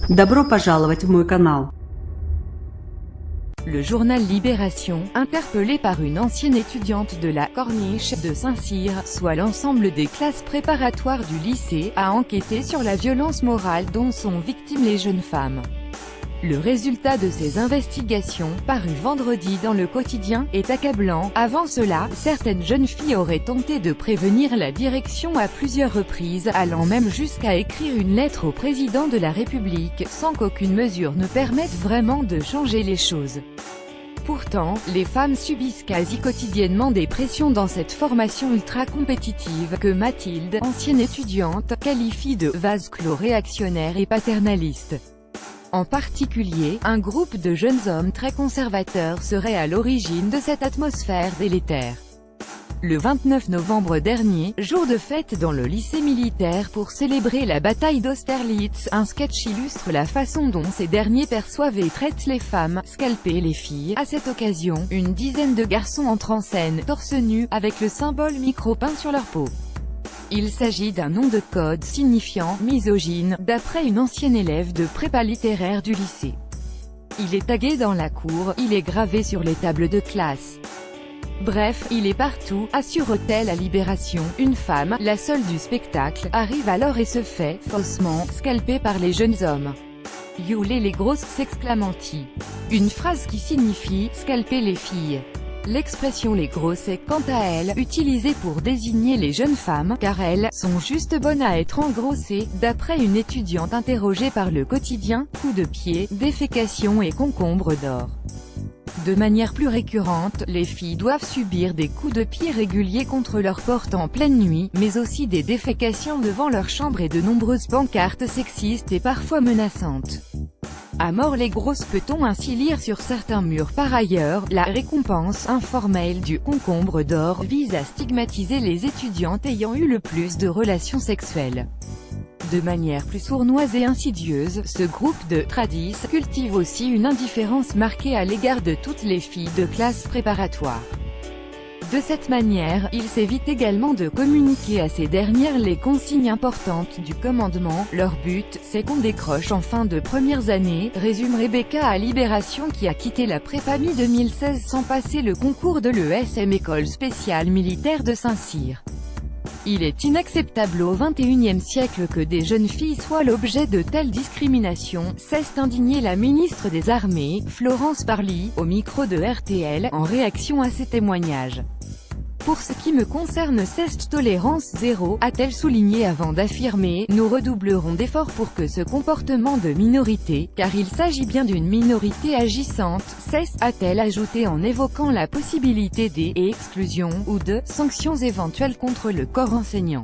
Добро пожаловать в мой канал. Le journal Libération, interpellé par une ancienne étudiante de la Corniche de Saint-Cyr, soit l'ensemble des classes préparatoires du lycée, a enquêté sur la violence morale dont sont victimes les jeunes femmes. Le résultat de ces investigations, paru vendredi dans le quotidien, est accablant. Avant cela, certaines jeunes filles auraient tenté de prévenir la direction à plusieurs reprises, allant même jusqu'à écrire une lettre au président de la République, sans qu'aucune mesure ne permette vraiment de changer les choses. Pourtant, les femmes subissent quasi quotidiennement des pressions dans cette formation ultra-compétitive, que Mathilde, ancienne étudiante, qualifie de « vase clos réactionnaire et paternaliste ». En particulier, un groupe de jeunes hommes très conservateurs serait à l'origine de cette atmosphère délétère. Le 29 novembre dernier, jour de fête dans le lycée militaire pour célébrer la bataille d'Austerlitz, un sketch illustre la façon dont ces derniers perçoivent et traitent les femmes, scalper les filles. À cette occasion, une dizaine de garçons entrent en scène, torse nu, avec le symbole micro peint sur leur peau. Il s'agit d'un nom de code signifiant « misogyne » d'après une ancienne élève de prépa littéraire du lycée. Il est tagué dans la cour, il est gravé sur les tables de classe. Bref, il est partout, assure-t-elle à Libération. Une femme, la seule du spectacle, arrive alors et se fait, faussement, scalper par les jeunes hommes. « Youler les grosses » s'exclame-t-il. Une phrase qui signifie « scalper les filles ». L'expression « les grosses » est, quant à elle, utilisée pour désigner les jeunes femmes, car elles sont juste bonnes à être engrossées, d'après une étudiante interrogée par le quotidien. Coups de pied, défécation et concombre d'or. De manière plus récurrente, les filles doivent subir des coups de pied réguliers contre leur porte en pleine nuit, mais aussi des défécations devant leur chambre et de nombreuses pancartes sexistes et parfois menaçantes. À mort les grosses, peut-on ainsi lire sur certains murs. Par ailleurs, la récompense informelle du concombre d'or vise à stigmatiser les étudiantes ayant eu le plus de relations sexuelles. De manière plus sournoise et insidieuse, ce groupe de tradis cultive aussi une indifférence marquée à l'égard de toutes les filles de classe préparatoire. De cette manière, il s'évite également de communiquer à ces dernières les consignes importantes du commandement. Leur but, c'est qu'on décroche en fin de premières années, résume Rebecca à Libération, qui a quitté la prépa mi-2016 sans passer le concours de l'ESM École spéciale militaire de Saint-Cyr. Il est inacceptable au XXIe siècle que des jeunes filles soient l'objet de telles discriminations, s'est indignée la ministre des Armées, Florence Parly, au micro de RTL, en réaction à ces témoignages. Pour ce qui me concerne, c'est tolérance zéro, a-t-elle souligné avant d'affirmer « Nous redoublerons d'efforts pour que ce comportement de minorité, car il s'agit bien d'une minorité agissante, cesse », a-t-elle ajouté en évoquant la possibilité des exclusions ou de sanctions éventuelles contre le corps enseignant.